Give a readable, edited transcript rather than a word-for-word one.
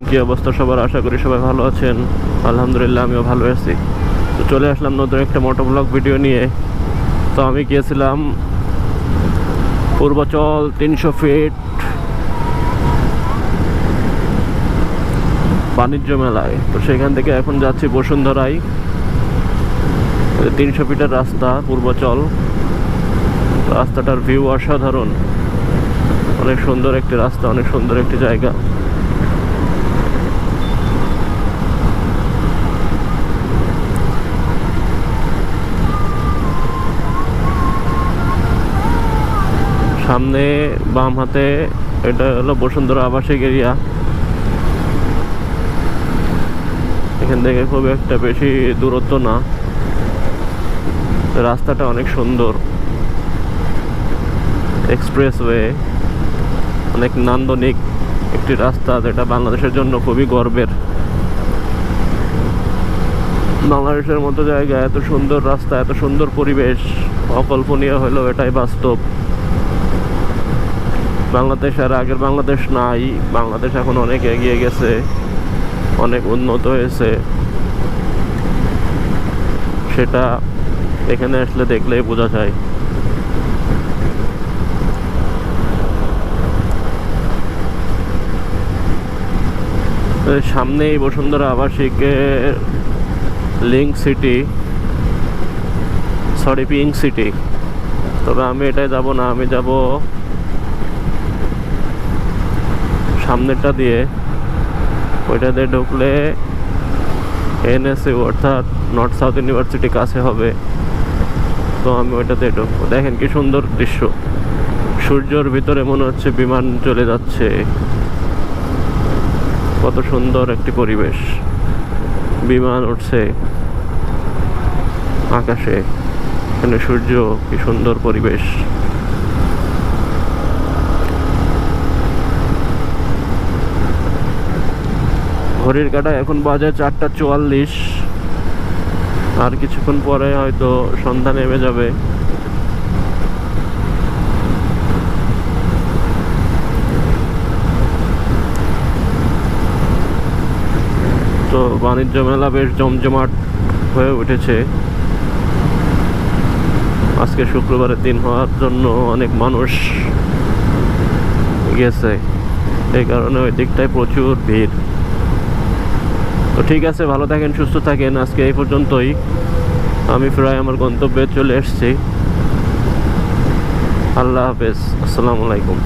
কি অবস্থা সবার? আশা করি সবাই ভালো আছেন। আলহামদুলিল্লাহ আমিও ভালো আছি। তো চলে আসলাম নতুন একটা মোটোব্লগ ভিডিও নিয়ে। তো আমি গিয়েছিলাম পূর্বাচল 300 ফিট বাণিজ্য মেলায়। তো সেখান থেকে এখন যাচ্ছি বসুন্ধরায়। 300 ফিটের রাস্তা পূর্বাচল। রাস্তাটার ভিউ অসাধারণ, অনেক সুন্দর একটি রাস্তা, অনেক সুন্দর একটি জায়গা। সামনে বাম হাতে এটা হলো বসুন্ধরা আবাসিক এরিয়া। এখান থেকে খুব একটা বেশি দূরত্ব না, রাস্তাটা অনেক সুন্দর, এক্সপ্রেসওয়ে, অনেক নান্দনিক একটি রাস্তা, যেটা বাংলাদেশের জন্য খুবই গর্বের। বাংলাদেশের মতো জায়গা, এত সুন্দর রাস্তা, এত সুন্দর পরিবেশ অকল্পনীয় হলেও এটাই বাস্তব। বাংলাদেশ আর আগের বাংলাদেশ নাই, বাংলাদেশ এখন অনেক এগিয়ে গেছে, অনেক উন্নত হয়েছে। সেটা এখানে আসলে দেখলেই বোঝা যায়। সামনেই বসুন্ধরা আবাসিকের link city, sorry pink city. তবে আমি এটাই যাব না, আমি যাব সামনেরটা দিয়ে। ওইটা দিয়ে ঢুকলে NSU অর্থাৎ নর্থ সাউথ ইউনিভার্সিটি কাছে হবে। তো আমি ওইটাতে ঢুকবো। দেখেন কি সুন্দর দৃশ্য, সূর্যর ভিতরে মনে হচ্ছে বিমান চলে যাচ্ছে। কত সুন্দর একটি পরিবেশ, বিমান উঠছে আকাশে, এখানে সূর্য, কি সুন্দর পরিবেশ। ঘড়ির কাঁটায় এখন বাজে 4:44। আর কিছুক্ষণ পরে হয়তো সন্ধ্যা নেমে যাবে। তো বাণিজ্য মেলা বেশ জমজমাট হয়ে উঠেছে। আজকে শুক্রবারের দিন হওয়ার জন্য অনেক মানুষ গেছে, এই কারণে ওই দিকটায় প্রচুর ভিড়। তো ঠিক আছে, ভালো থাকেন, সুস্থ থাকেন। আজকে এই পর্যন্তই। আমি প্রায় আমার গন্তব্যে চলে এসেছি। আল্লাহ হাফেজ, আসসালামু আলাইকুম।